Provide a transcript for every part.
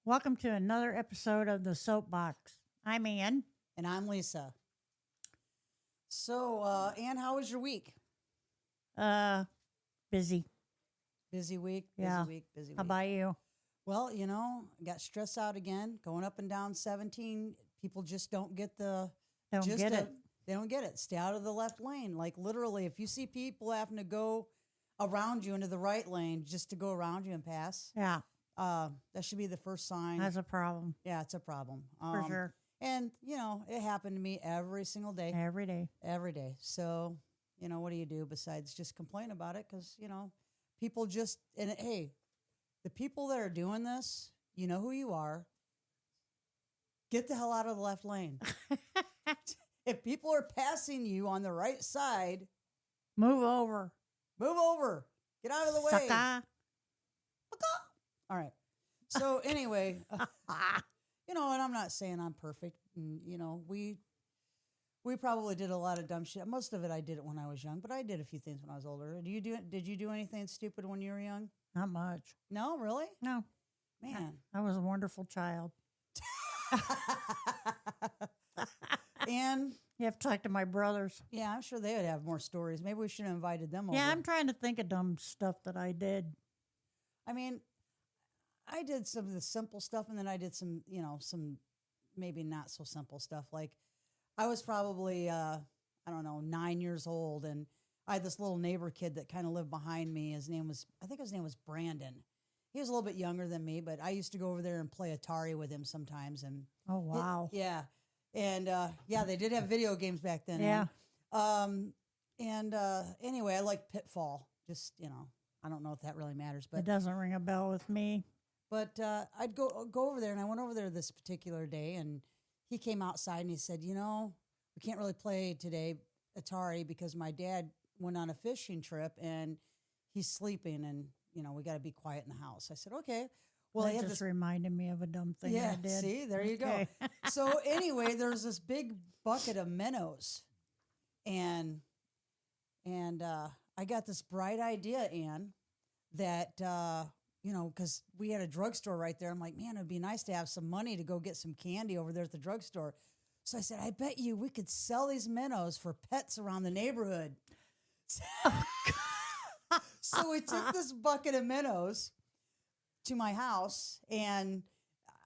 Welcome to another episode of the Soapbox. I'm Ann. And I'm Lisa. So, Ann, how was your week? Busy. Busy week, Yeah. busy week. How about you? Well, got stressed out again, going up and down 17. People just don't get the Don't gist get of- it. They don't get it. Stay out of the left lane. Like literally, if you see people having to go around you into the right lane just to go around you and pass, Yeah, that should be the first sign. that's a problem Yeah, it's a problem. for sure. And, it happened to me every single day. Every day. Every day. So, what do you do besides just complain about it? Because, people just, and hey, the people that are doing this, you know who you are. Get the hell out of the left lane. If people are passing you on the right side, Move over. move over. Get out of the way. Sucker. All right. So, anyway, and I'm not saying I'm perfect. And, we probably did a lot of dumb shit. Most of it I did it when I was young, but I did a few things when I was older. Did you do anything stupid when you were young? Not much. No, really? No. Man. I was a wonderful child. And You have to talk to my brothers. yeah, I'm sure they would have more stories. Maybe we should have invited them over. Yeah, I'm trying to think of dumb stuff that I did. I mean, I did some of the simple stuff, and then I did some maybe not so simple stuff. Like I was probably, I don't know, 9 years old, and I had this little neighbor kid that kind of lived behind me. I think his name was Brandon. He was a little bit younger than me, but I used to go over there and play Atari with him sometimes. And Oh, wow. yeah. And they did have video games back then. Yeah. Anyway, I like Pitfall. Just, I don't know if that really matters, but It doesn't ring a bell with me. I'd go over there, and I went over there this particular day, and he came outside and he said, we can't really play today Atari because my dad went on a fishing trip and he's sleeping, and we got to be quiet in the house. I said, okay. Well, he That had just this. reminded me of a dumb thing Yeah, I did. see, there you Okay. go. So anyway, there's this big bucket of minnows, and I got this bright idea, Ann, that because we had a drugstore right there. I'm like, man, it'd be nice to have some money to go get some candy over there at the drugstore. So I said, I bet you we could sell these minnows for pets around the neighborhood. So we took this bucket of minnows to my house, and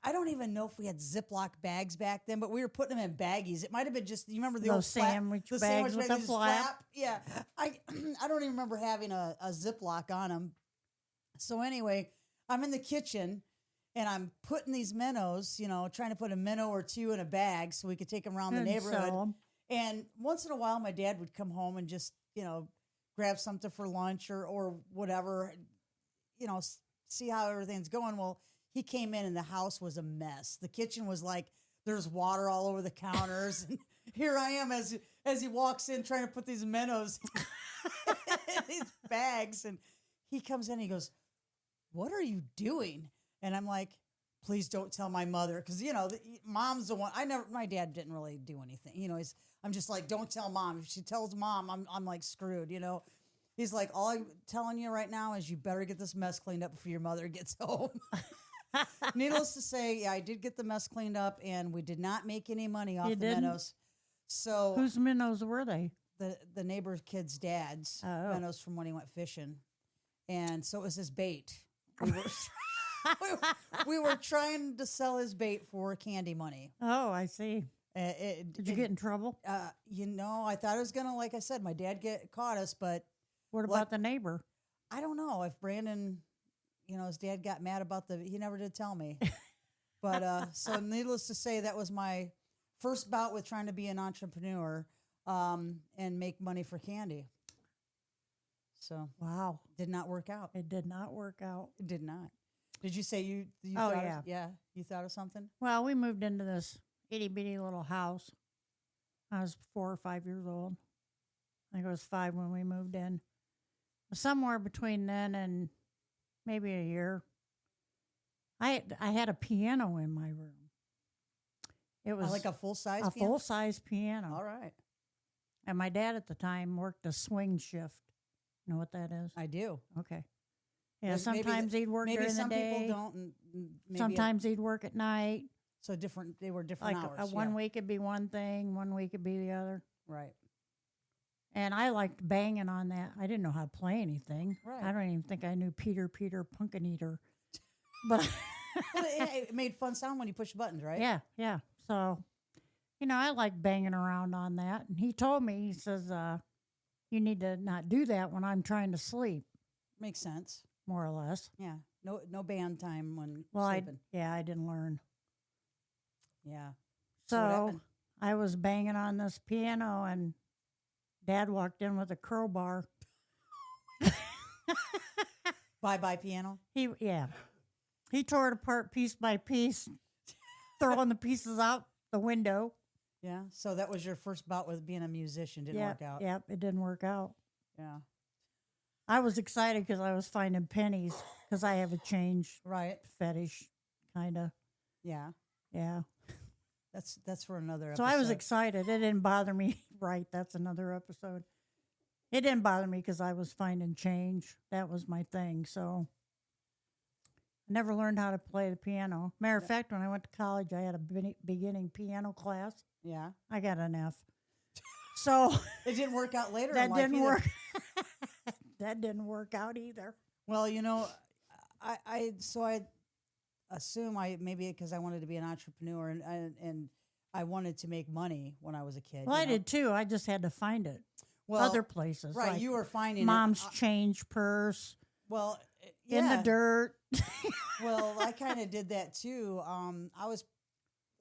I don't even know if we had Ziploc bags back then, but we were putting them in baggies. It might have been just, you remember the Those old sandwich the bags with that the just flap? Yeah. I don't even remember having a Ziploc on them. So anyway, I'm in the kitchen, and I'm putting these minnows, trying to put a minnow or two in a bag so we could take them around the And neighborhood. sell 'em. And once in a while, my dad would come home and just, grab something for lunch or whatever, see how everything's going. Well, he came in and the house was a mess. The kitchen was like, there's water all over the counters. And here I am as he walks in trying to put these minnows in these bags. And he comes in and he goes, what are you doing? And I'm like, please don't tell my mother. Because, mom's the one. My dad didn't really do anything. I'm just like, don't tell mom. If she tells mom, I'm like screwed, He's like, all I'm telling you right now is you better get this mess cleaned up before your mother gets home. Needless to say, yeah, I did get the mess cleaned up, and we did not make any money off You the didn't? minnows. So Whose minnows were they? the neighbor's kid's dad's Oh. minnows from when he went fishing. And so it was his bait. We were, we were trying to sell his bait for candy money. Oh, I see. Did you get in trouble? I thought it was going to, like I said, my dad caught us, but What about the neighbor? I don't know if Brandon, his dad got mad about he never did tell me. But so needless to say, that was my first bout with trying to be an entrepreneur and make money for candy. So Wow. did not work out. It did not work out. It did not. Did you say you Oh, thought yeah. yeah, you thought of something? Well, we moved into this itty bitty little house. I was 4 or 5 years old. I think I was 5 when we moved in. Somewhere between then and maybe a year, I had a piano in my room. It was Like a full size a full size piano. All right. And my dad at the time worked a swing shift. You know what that is? I do. Okay. Yeah, Like, sometimes he'd work maybe during the some day. people don't, and maybe Sometimes he'd work at night. so different. They were different Like hours. one yeah. week it'd be one thing, one week it'd be the other. Right. And I liked banging on that. I didn't know how to play anything. Right. I don't even think I knew Peter Pumpkin Eater. But Well, it made fun sound when you push buttons, right? yeah. So, I like banging around on that. And he told me, he says, you need to not do that when I'm trying to sleep, Makes sense. more or less. Yeah. No band time when Well, sleeping. I didn't learn. Yeah. what So happened? I was banging on this piano, and Dad walked in with a crowbar. Bye piano. He tore it apart piece by piece, throwing the pieces out the window. Yeah. So that was your first bout with being a musician. Didn't work out. Yep, it didn't work out. Yeah. I was excited because I was finding pennies because I have a change Right. fetish, kind of. Yeah. Yeah. That's for another So episode. I was excited. It didn't bother me. Right. That's another episode. It didn't bother me because I was finding change. That was my thing. So I never learned how to play the piano. Matter of fact, when I went to college, I had a beginning piano class. Yeah. I got an F. So It didn't work out later. that in life didn't either. work. That didn't work out either. Well, I assume maybe because I wanted to be an entrepreneur and I wanted to make money when I was a kid. Well, I know? did too. I just had to find it Well, other places. right. like You were finding mom's it. change purse Well, in the yeah. dirt. Well, I kind of did that too. I was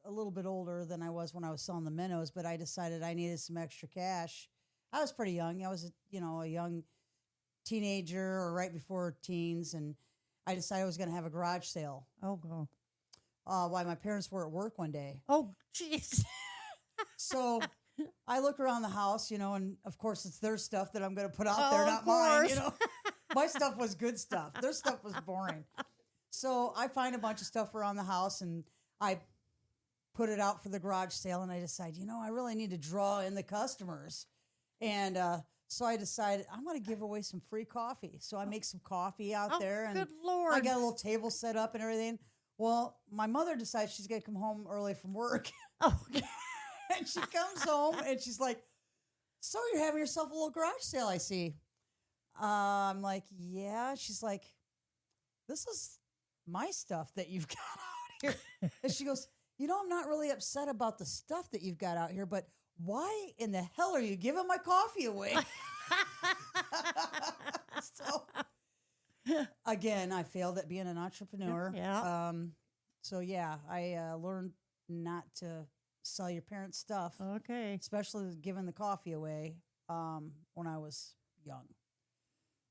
a little bit older than I was when I was selling the minnows, but I decided I needed some extra cash. I was pretty young. I was, a young teenager or right before teens, and I decided I was going to have a garage sale. Oh, go. While my parents were at work one day. Oh, jeez. So I look around the house, and of course it's their stuff that I'm going to put out there, Oh, not of mine. course. My stuff was good stuff. Their stuff was boring. So I find a bunch of stuff around the house and I put it out for the garage sale, and I decide, I really need to draw in the customers. And so I decided I'm going to give away some free coffee. So I make some coffee out Oh, there, and good Lord. I got a little table set up and everything. Well, my mother decides she's going to come home early from work. Oh, And she comes home and she's like, "So you're having yourself a little garage sale, I see." I'm like, "Yeah." She's like, "This is my stuff that you've got out here." And she goes, "I'm not really upset about the stuff that you've got out here, but why in the hell are you giving my coffee away?" So again, I failed at being an entrepreneur. Yeah. So yeah, I learned not to sell your parents' stuff, okay. especially giving the coffee away when I was young.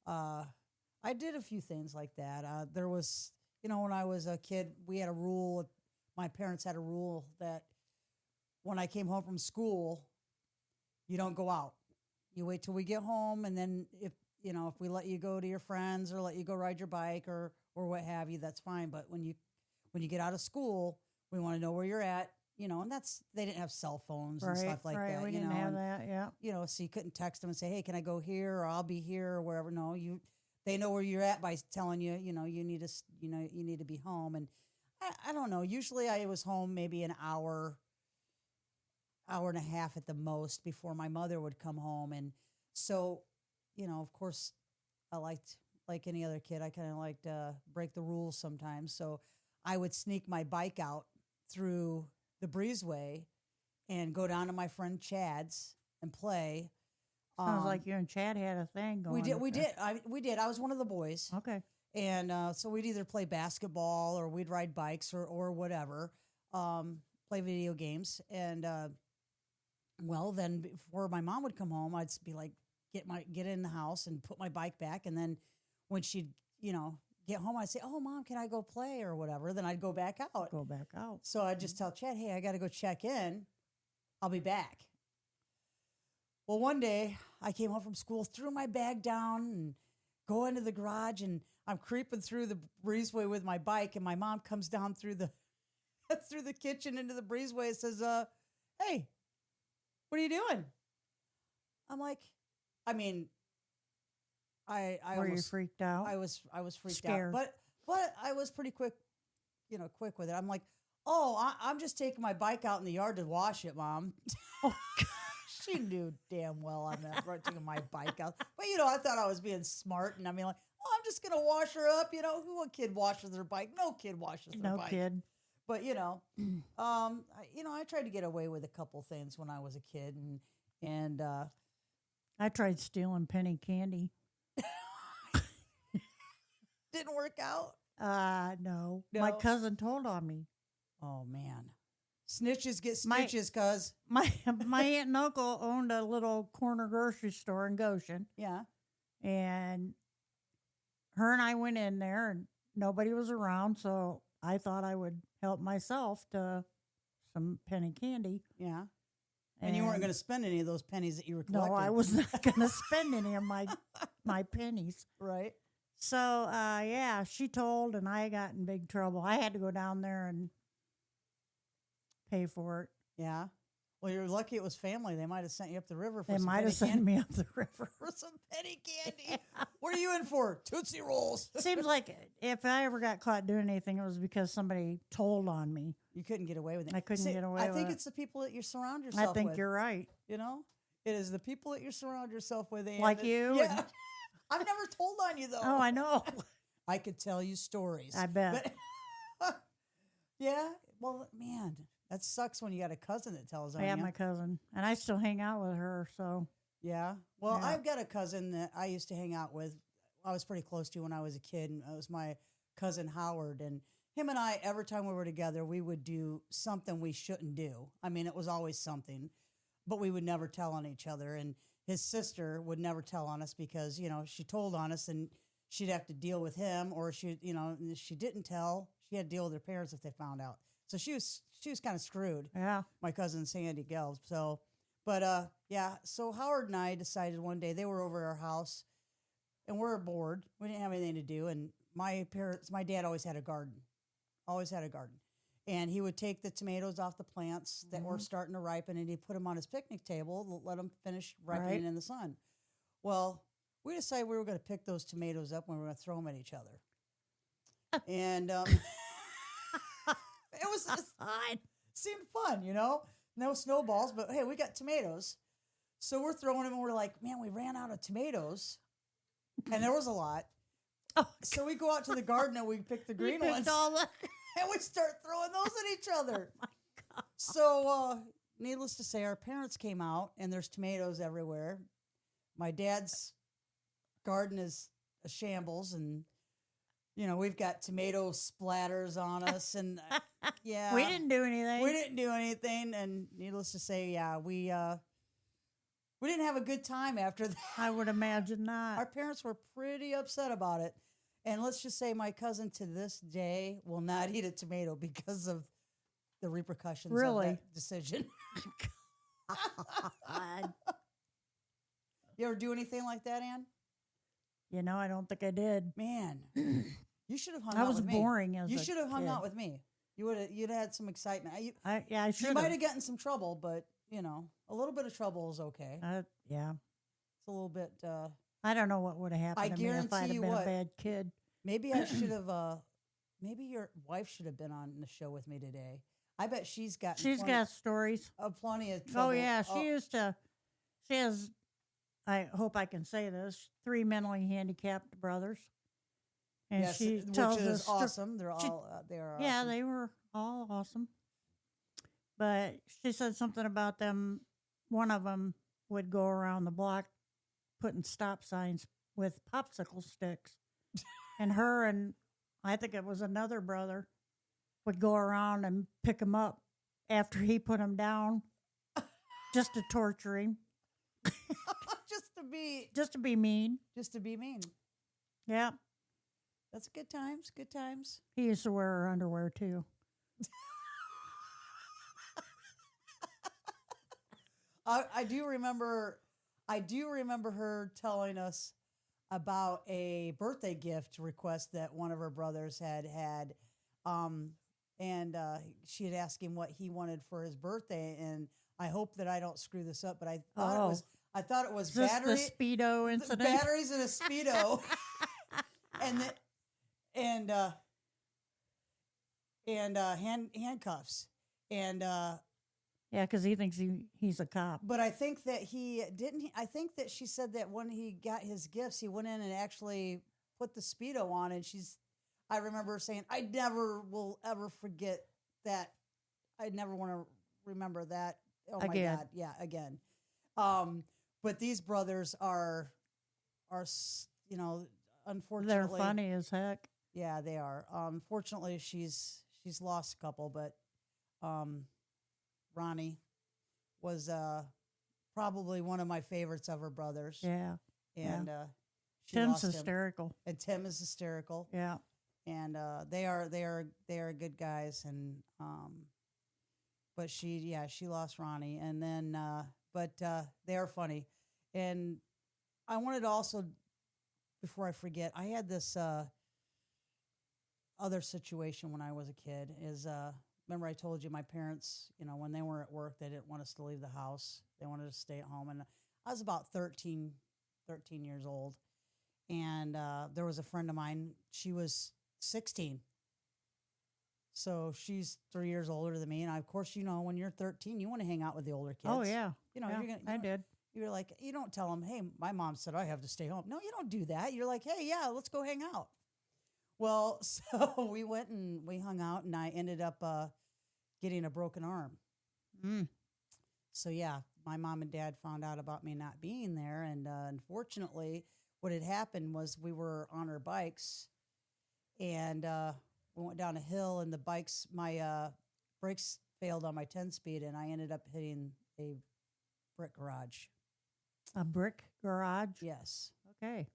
I did a few things like that. There was, when I was a kid, we had a rule. My parents had a rule that when I came home from school, you don't go out. You wait till we get home, and then if we let you go to your friends or let you go ride your bike or what have you, that's fine. But when you get out of school, we want to know where you're at. And they didn't have cell phones and stuff like that. We didn't have that. Yeah. So you couldn't text them and say, "Hey, can I go here?" or "I'll be here," or wherever. No, they know where you're at by telling you, you need to be home. And I don't know. Usually I was home maybe an hour and a half at the most before my mother would come home. And so, of course, I liked, like any other kid, I kind of liked break the rules sometimes. So I would sneak my bike out through the breezeway and go down to my friend Chad's and play. Sounds like you and Chad had a thing going. We did. I was one of the boys. Okay. And so we'd either play basketball or we'd ride bikes or whatever, play video games. And then before my mom would come home, I'd be like, get in the house and put my bike back. And then when she'd, get home, I'd say, "Oh, Mom, can I go play?" or whatever. Then I'd go back out. Go back out. So I'd just tell Chad, "Hey, I got to go check in. I'll be back." Well, one day I came home from school, threw my bag down and go into the garage, and I'm creeping through the breezeway with my bike, and my mom comes down through the through the kitchen into the breezeway and says, "Hey, what are you doing?" I'm like, I Were you almost freaked out? I was freaked Scared. out, but I was pretty quick, quick with it. I'm like, oh, I'm just taking my bike out in the yard to wash it, Mom. Oh, She knew damn well I'm not taking my bike out, but I thought I was being smart, and I mean, like, oh, I'm just gonna wash her up. What kid washes their bike? No kid washes their no bike. kid. But I tried to get away with a couple things when I was a kid, and I tried stealing penny candy. didn't work out. No. No? My cousin told on me. Oh man, snitches get My- stitches, cuz. My aunt and uncle owned a little corner grocery store in Goshen, Yeah. and her and I went in there, and nobody was around, so I thought I would help myself to some penny candy. Yeah. And you weren't going to spend any of those pennies that you were No, collecting. I was not going to spend any of my pennies. Right. So, yeah, she told, and I got in big trouble. I had to go down there and pay for it. Yeah. Well, you're lucky it was family. They might have sent you up the river for They some might penny have sent candy. me up the river. For some penny candy. What are you in for? Tootsie Rolls. Seems like if I ever got caught doing anything, it was because somebody told on me. You couldn't get away with it. I couldn't get away I with think it. it's the people that you surround yourself I think with. you're right. It is the people that you surround yourself with. Ann, Like that- you Yeah. and- I've never told on you, though. Oh, I know. I could tell you stories. I bet. But yeah. Well, man, that sucks when you got a cousin that tells on I have you. my cousin, and I still hang out with her. So Yeah. Well, Yeah. I've got a cousin that I used to hang out with. I was pretty close to when I was a kid, and it was my cousin Howard. And him and I, every time we were together, we would do something we shouldn't do. I mean, it was always something, but we would never tell on each other. And his sister would never tell on us because, she told on us and she'd have to deal with him, or if she didn't tell, she had to deal with her parents if they found out. So she was kind of screwed. yeah, My cousin Sandy Gelbs. So, but yeah. So Howard and I decided one day, they were over at our house, and we were bored. We didn't have anything to do, and my dad always had a garden, and he would take the tomatoes off the plants that were starting to ripen, and he'd put them on his picnic table, let them finish ripening Right. in the sun. Well, we decided we were going to pick those tomatoes up and we were going to throw them at each other, and it was just fine. seemed fun, no snowballs, but hey, we got tomatoes. So we're throwing them and we're like, man, we ran out of tomatoes. And there was a lot. Oh, So we go out to the garden and we pick the you green picked ones all the- and we start throwing those at each other. So needless to say, our parents came out and there's tomatoes everywhere. My dad's garden is a shambles, and we've got tomato splatters on us, and yeah, We didn't do anything. we didn't do anything, and needless to say, yeah, we didn't have a good time after that. I would imagine not. Our parents were pretty upset about it, and let's just say my cousin to this day will not eat a tomato because of the repercussions of Really? that decision. God. You ever do anything like that, Ann? I don't think I did. Man, you should have hung I out was with me. boring as You a should have hung kid. out with me. You'd have had some excitement. I You should might have. have gotten some trouble, but a little bit of trouble is okay. Yeah. It's a little bit. I don't know what would have happened I to me if guarantee I'd have you been what. a bad kid. Maybe I should have. Maybe your wife should have been on the show with me today. I bet she's got. She's got stories. plenty of trouble. Oh yeah, she has. I hope I can say this. 3 mentally handicapped brothers, and Yes, she which tells is us sto- awesome. They're she- all. They are. Yeah, awesome. they were all awesome. But she said something about them. One of them would go around the block putting stop signs with popsicle sticks, and her and I think it was another brother would go around and pick him up after he put him down, just to torture him, just to be mean. mean. Yeah, That's good times. Good times. he used to wear her underwear too. I do remember her telling us about a birthday gift request that one of her brothers had, and she had asked him what he wanted for his birthday, and I hope that I don't screw this up, but I I thought it was Is this battery, the Speedo incident? batteries in a Speedo, and the, and handcuffs, and Yeah, because he thinks he's a cop. but I think that he didn't. I think that she said that when he got his gifts, he went in and actually put the Speedo on, and I remember her saying, "I never will ever forget that. I never want to remember that." Oh Again. my God, yeah, again. But these brothers are, They're unfortunately, funny as heck. yeah, they are. Fortunately, she's lost a couple, but Ronnie was probably one of my favorites of her brothers. Yeah. And she Tim's lost him. hysterical. And Tim is hysterical. Yeah. And they are good guys. And but she lost Ronnie. And then but they are funny. And I wanted to also, before I forget, I had this other situation when I was a kid. Remember I told you my parents, when they were at work, they didn't want us to leave the house. They wanted us to stay at home. And I was about 13 years old. And there was a friend of mine. She was 16. So she's 3 years older than me. And of course, when you're 13, you want to hang out with the older kids. Oh, yeah. Yeah, I did. You're like, you don't tell them, hey, my mom said I have to stay home. No, you don't do that. You're like, hey, yeah, let's go hang out. Well, so we went and we hung out, and I ended up getting a broken arm. Mm. So, yeah, my mom and dad found out about me not being there. And unfortunately, what had happened was we were on our bikes, and we went down a hill, and my brakes failed on my 10-speed, and I ended up hitting a brick garage. A brick garage? Yes. Okay.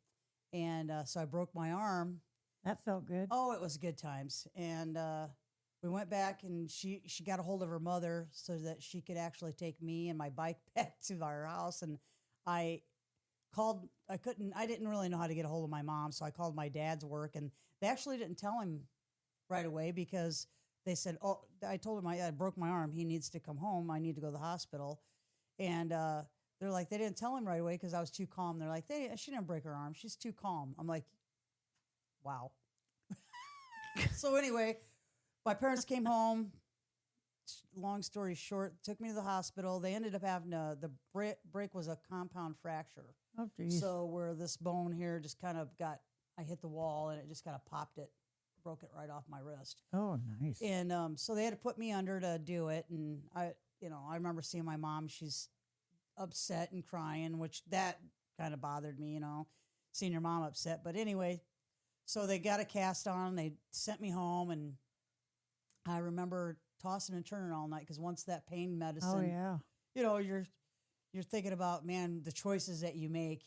And so I broke my arm. That felt good. Oh, it was good times. And we went back, and she got a hold of her mother so that she could actually take me and my bike back to our house. And I didn't really know how to get a hold of my mom, so I called my dad's work, and they actually didn't tell him right away because they said, oh, I told him I broke my arm. He needs to come home. I need to go to the hospital. And they're like, they didn't tell him right away because I was too calm. They're like, she didn't break her arm. She's too calm. I'm like, wow. So anyway, my parents came home. Long story short, took me to the hospital. They ended up having the break was a compound fracture. Oh, geez. So where this bone here just kind of I hit the wall, and it just kind of popped it, broke it right off my wrist. Oh, nice. And so they had to put me under to do it. And I remember seeing my mom. She's upset and crying, which that kind of bothered me, seeing your mom upset. But anyway, so they got a cast on. They sent me home, and I remember tossing and turning all night because once that pain medicine, Oh, yeah. you're thinking about, man, the choices that you make.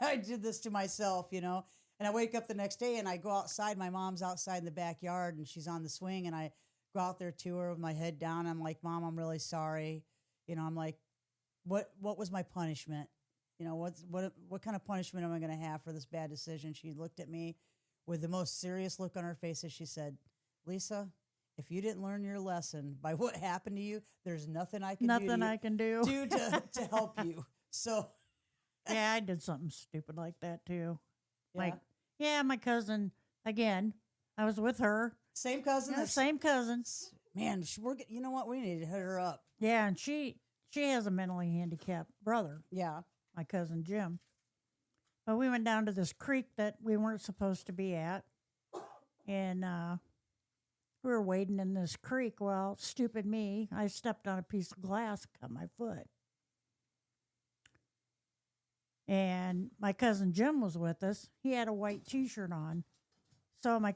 I did this to myself, and I wake up the next day and I go outside. My mom's outside in the backyard, and she's on the swing, and I go out there to her with my head down. I'm like, Mom, I'm really sorry. I'm like, what was my punishment? What kind of punishment am I going to have for this bad decision? She looked at me with the most serious look on her face as she said, Lisa, if you didn't learn your lesson by what happened to you, there's nothing I can do to help you. So yeah, I did something stupid like that too. yeah. My cousin, again, I was with her. Same cousin. Yeah, same cousin. Man, you know what? We need to hit her up. Yeah, and she has a mentally handicapped brother. Yeah. My cousin Jim. But we went down to this creek that we weren't supposed to be at. And we were wading in this creek. Well, stupid me, I stepped on a piece of glass, cut my foot. And my cousin Jim was with us. He had a white T-shirt on. So my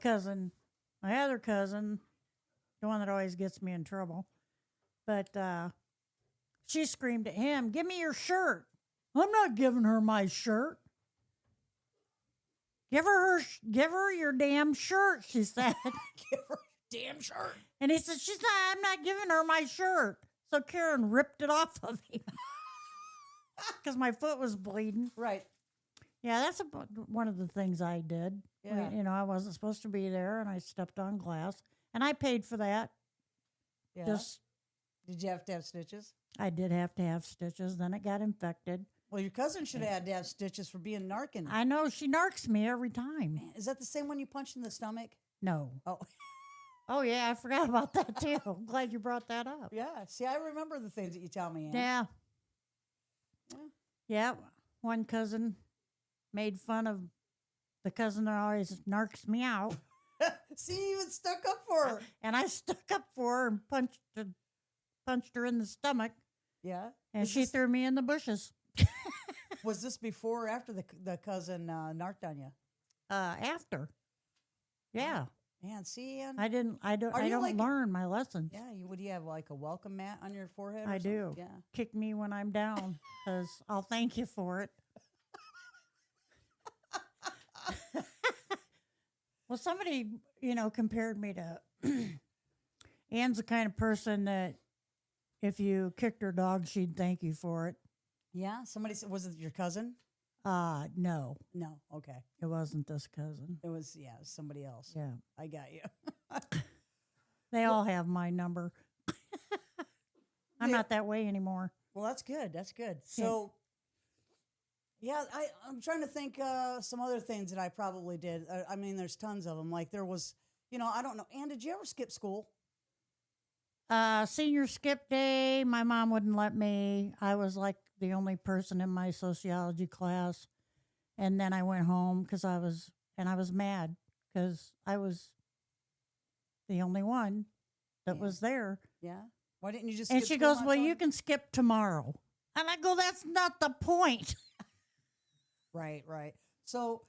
other cousin, the one that always gets me in trouble, but she screamed at him, "Give me your shirt." I'm not giving her my shirt. Give her your damn shirt, she said. Give her your damn shirt. And he said, I'm not giving her my shirt. So Karen ripped it off of him because my foot was bleeding. Right. Yeah, that's one of the things I did. Yeah. I wasn't supposed to be there, and I stepped on glass, and I paid for that. Yeah. Did you have to have stitches? I did have to have stitches. Then it got infected. Well, your cousin should have had to have stitches for being narking. I know she narks me every time. Man, is that the same one you punched in the stomach? No. Oh, Oh yeah, I forgot about that too. I'm glad you brought that up. yeah. See, I remember the things that you tell me. Ann. Yeah. Yeah. Yeah. One cousin made fun of the cousin that always narks me out. See, you even stuck up for her. And I stuck up for her and punched her in the stomach, Yeah. and Is she this- threw me in the bushes. Was this before or after the cousin narked on you? After. Yeah. Man, see, Ann? I don't Are you like- learn my lessons. Yeah, would you have like a welcome mat on your forehead? Or I something? do. Yeah. Kick me when I'm down because I'll thank you for it. Well, somebody, compared me to Ann's the kind of person that if you kicked her dog, she'd thank you for it. Yeah. Somebody said, was it your cousin? No, No. Okay. it wasn't this cousin. It was, yeah, somebody else. Yeah. I got you. They all have my number. I'm Yeah. not that way anymore. Well, that's good. That's good. So, yeah, I'm trying to think some other things that I probably did. I mean, there's tons of them. Like there was, I don't know. Ann, did you ever skip school? Senior skip day, my mom wouldn't let me. I was like the only person in my sociology class. And then I went home because I was mad because I was the only one that Yeah. was there. Yeah. Why didn't you just? And skip she school, goes, my well, son?" you can skip tomorrow. And I go, that's not the point. Right. Right. So,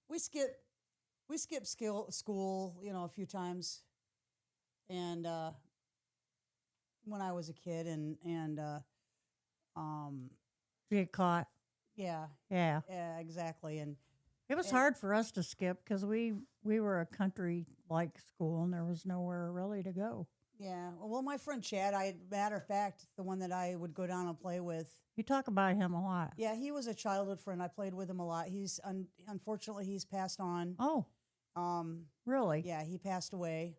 we skip school, a few times, and when I was a kid, and You get caught. yeah, Yeah. yeah, exactly, and It was And- hard for us to skip because we were a country-like school and there was nowhere really to go. yeah. Well, my friend Chad, matter of fact, the one that I would go down and play with. You talk about him a lot. Yeah, he was a childhood friend. I played with him a lot. He's unfortunately he's passed on. Oh, really? Yeah, he passed away.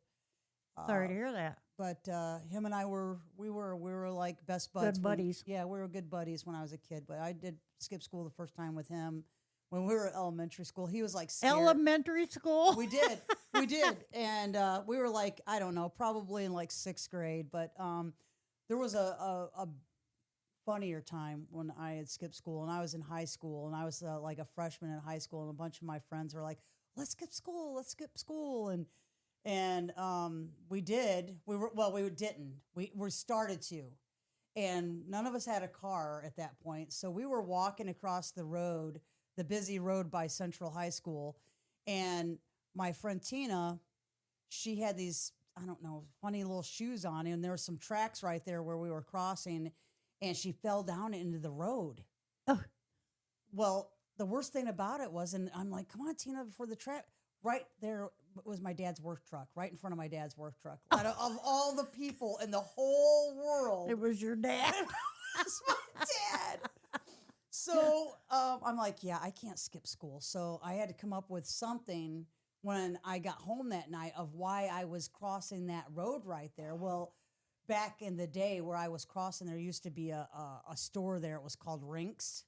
Sorry to hear that. But him and I we were like best buds. Good buddies. Yeah, we were good buddies when I was a kid. But I did skip school the first time with him when we were at elementary school. He was like scared. Elementary school? We did, and we were like, I don't know, probably in like 6th grade. But there was a funnier time when I had skipped school, and I was in high school, and I was like a freshman in high school, and a bunch of my friends were like, let's skip school, and we did. We didn't. We started to, and none of us had a car at that point, so we were walking across the road, the busy road by Central High School, and my friend Tina, she had these, I don't know, funny little shoes on, and there were some tracks right there where we were crossing, and she fell down into the road. Oh. Well, the worst thing about it was, and I'm like, come on, Tina, before the track. Right there was my dad's work truck, right in front of my dad's work truck. Of all the people in the whole world, It was your dad. was my dad. So I'm like, yeah, I can't skip school. So I had to come up with something when I got home that night of why I was crossing that road right there. Well, back in the day where I was crossing, there used to be a store there. It was called Rinks.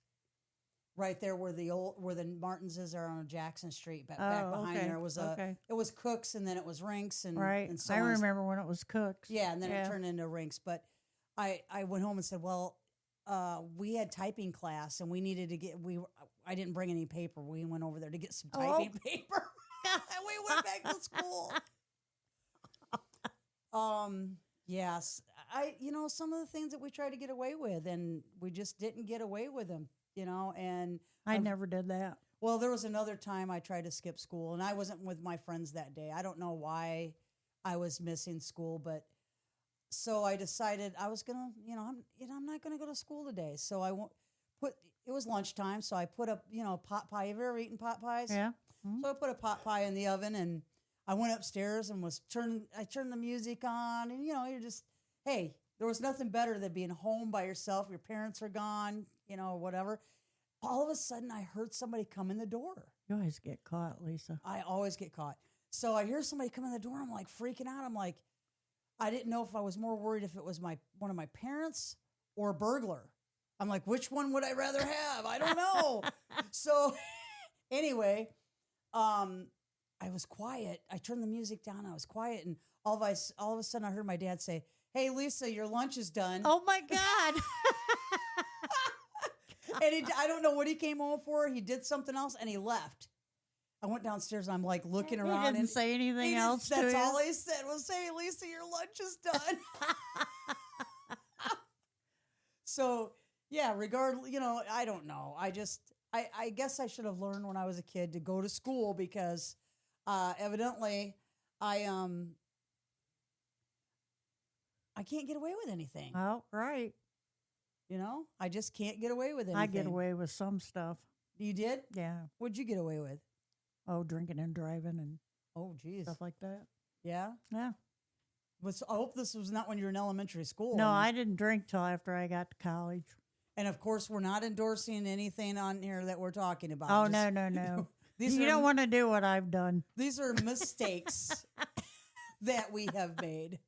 Right there where the Martinses are on Jackson Street, back behind okay, there was it was Cooks, and then it was Rinks, and Right. and so I on. remember when it was Cooks. Yeah, and then Yeah. it turned into Rinks. But I went home and said, well, we had typing class, and we needed to get I didn't bring any paper. We went over there to get some Oh. typing paper, and we went back to school. Yes, some of the things that we tried to get away with, and we just didn't get away with them. And I never did that. well, there was another time I tried to skip school, and I wasn't with my friends that day. I don't know why I was missing school, but so I decided I was gonna, I'm not gonna go to school today. So it was lunchtime, so I put up, pot pie. Have you ever eaten pot pies? Yeah. So I put a pot pie in the oven, and I went upstairs and I turned the music on, and you're just, hey, there was nothing better than being home by yourself. Your parents are gone, whatever. All of a sudden, I heard somebody come in the door. You always get caught, Lisa. I always get caught. So I hear somebody come in the door. I'm like freaking out. I'm like, I didn't know if I was more worried if it was one of my parents or a burglar. I'm like, which one would I rather have? I don't know. So anyway, I was quiet. I turned the music down. I was quiet, and all of a sudden, I heard my dad say, "Hey, Lisa, your lunch is done." Oh my God. And I don't know what he came home for. He did something else, and he left. I went downstairs, and I'm like looking He around. didn't And say anything he else didn't- to That's you? all he said was, "Hey, Lisa, your lunch is done." So yeah, regardless, I don't know. I guess I should have learned when I was a kid to go to school because evidently I can't get away with anything. Oh, right. I just can't get away with anything. I get away with some stuff. You did? Yeah. What'd you get away with? Oh, drinking and driving and Oh, geez. stuff like that. Yeah. Yeah. I hope this was not when you were in elementary school. No, I didn't drink till after I got to college. And of course, we're not endorsing anything on here that we're talking about. Oh, Just- no. These You are don't want to do what I've done. These are mistakes that we have made.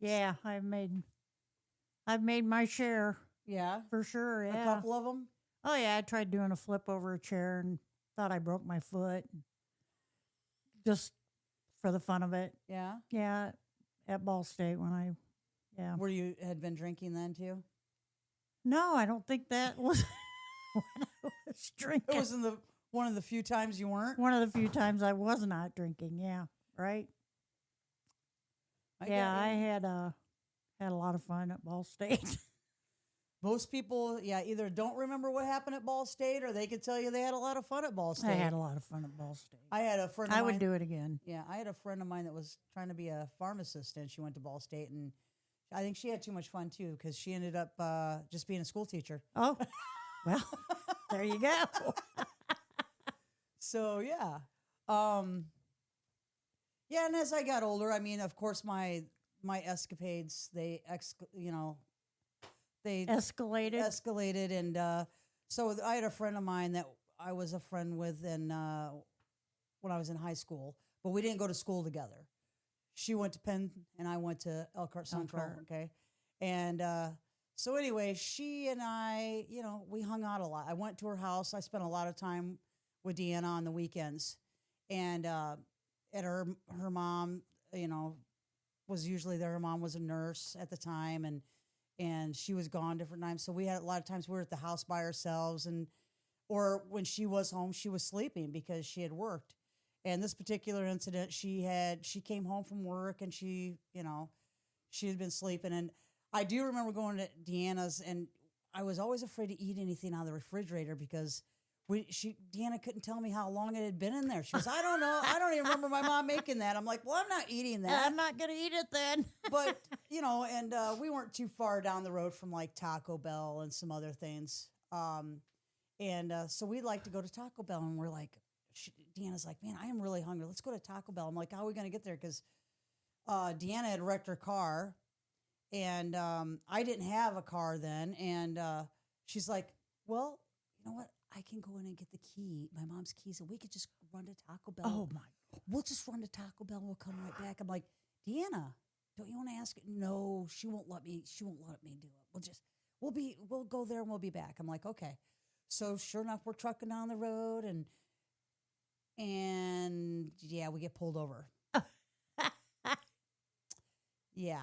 Yeah, I've made my share Yeah, for sure. a Yeah. couple of them. Oh yeah, I tried doing a flip over a chair and thought I broke my foot. Just for the fun of it. Yeah. Yeah, at Ball State yeah. Were you had been drinking then too? No, I don't think that was when I was drinking. It was one of the few times you weren't. One of the few times I was not drinking. Yeah, right. I I get it. had a lot of fun at Ball State. Most people, either don't remember what happened at Ball State, or they could tell you they had a lot of fun at Ball State. I had a lot of fun at Ball State. I had a friend. Of I mine, would do it again. Yeah, I had a friend of mine that was trying to be a pharmacist, and she went to Ball State, and I think she had too much fun too because she ended up just being a school teacher. Oh, well, there you go. So yeah, yeah. And as I got older, I mean, of course, my escapades they Escalated. escalated, and so I had a friend of mine that I was a friend with, and when I was in high school, but we didn't go to school together. She went to Penn, and I went to Elkhart Central. Elkhart. Okay, and so anyway, she and I, we hung out a lot. I went to her house. I spent a lot of time with Deanna on the weekends, and at her mom, was usually there. Her mom was a nurse at the time, and she was gone different times. So we had a lot of times we were at the house by ourselves, or when she was home, she was sleeping because she had worked. And this particular incident, she came home from work, and she had been sleeping. And I do remember going to Deanna's, and I was always afraid to eat anything out of the refrigerator because Deanna couldn't tell me how long it had been in there. She goes, I don't know. I don't even remember my mom making that. I'm like, well, I'm not eating that. I'm not going to eat it then. But, and we weren't too far down the road from like Taco Bell and some other things. So we'd like to go to Taco Bell, and we're like, Deanna's like, man, I am really hungry. Let's go to Taco Bell. I'm like, how are we going to get there? Because Deanna had wrecked her car, and I didn't have a car then. And she's like, well, you know what? I can go in and get the key, my mom's keys, and we could just run to Taco Bell. Oh, my. We'll just run to Taco Bell, and we'll come right back. I'm like, Deanna, don't you want to ask? No, she won't let me. She won't let me do it. We'll go there, and we'll be back. I'm like, okay. So sure enough, we're trucking down the road, and yeah, we get pulled over. Yeah.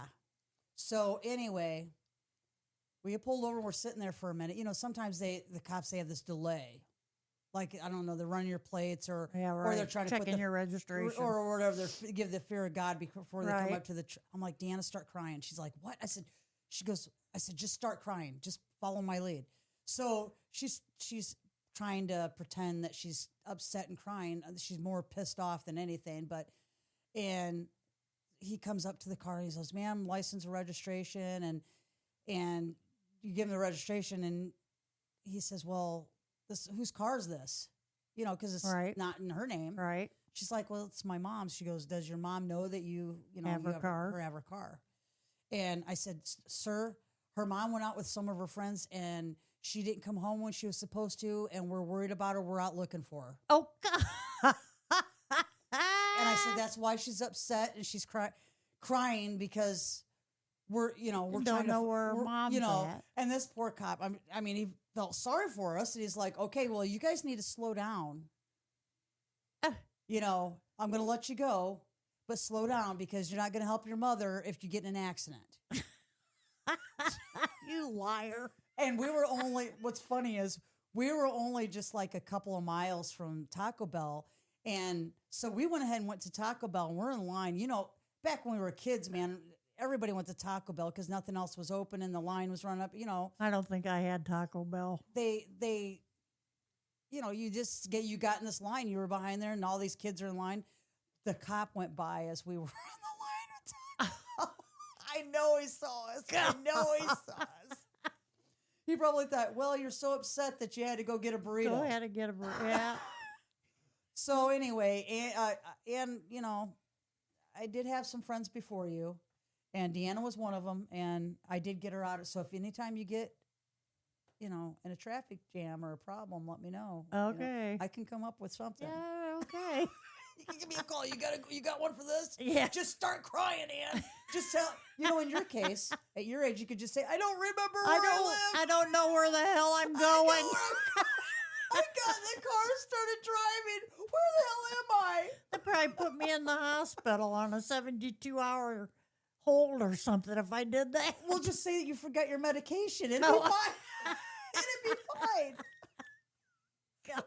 So anyway, we get pulled over. We're sitting there for a minute. Sometimes the cops, they have this delay. Like, I don't know, they're running your plates or they're trying to checking put your registration or whatever. They give the fear of God before they come Right. up to the. I'm like, Deanna, start crying. She's like, what? I said, just start crying. Just follow my lead. So she's trying to pretend that she's upset and crying. She's more pissed off than anything. And he comes up to the car. He says, ma'am, license and registration. And you give him the registration, and he says, well, whose car is this? Because it's Right. not in her name. right? She's like, well, it's my mom's. She goes, does your mom know that you Have her car? have her car? And I said, sir, her mom went out with some of her friends, and she didn't come home when she was supposed to, and we're worried about her. We're out looking for her. Oh, God. And I said, that's why she's upset, and she's crying because we're Don't trying know to where mom's at. and this poor cop, I mean, he felt sorry for us, and he's like, okay, well, you guys need to slow down. Ah. I'm going to let you go, but slow down because you're not going to help your mother if you get in an accident. You liar. And what's funny is we were only just like a couple of miles from Taco Bell. And so we went ahead and went to Taco Bell, and we're in line. Back when we were kids, man, everybody went to Taco Bell because nothing else was open and the line was run up. I don't think I had Taco Bell. They you got in this line, you were behind there, and all these kids are in line. The cop went by as we were in the line with Taco Bell. I know he saw us. I know he saw us. He probably thought, well, you're so upset that you had to go get a burrito. Go ahead and get a burrito. Yeah. So anyway, and I did have some friends before you, and Deanna was one of them, and I did get her out. So if anytime you get, in a traffic jam or a problem, let me know. Okay. I can come up with something. Yeah, okay. You can give me a call. You got one for this? Yeah. Just start crying, Ann. Just tell, in your case, at your age, you could just say, I don't remember where I live. I don't know where the hell I'm going. I got in the car, started driving. Where the hell am I? They probably put me in the hospital on a 72-hour hold or something if I did that. We'll just say that you forgot your medication. It'd be No. fine. It'd be fine. God.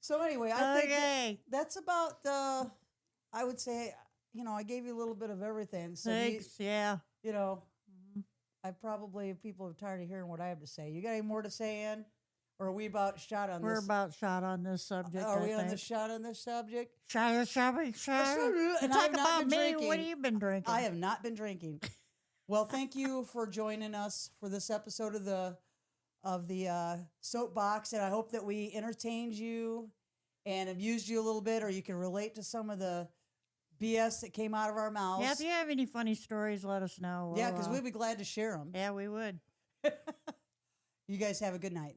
So anyway, I think Okay. that's about, I would say, I gave you a little bit of everything. So, Thanks. Yeah. people are tired of hearing what I have to say. You got any more to say, Ann? Or are we about shot on We're this? about shot on this subject. Are I we on the think. shot on this subject? Shot. And Talk I've not about been me. drinking. What have you been drinking? I have not been drinking. Well, thank you for joining us for this episode of the Soapbox, and I hope that we entertained you and amused you a little bit, or you can relate to some of the BS that came out of our mouths. Yeah, if you have any funny stories, let us know. Yeah, because we'd be glad to share them. Yeah, we would. You guys have a good night.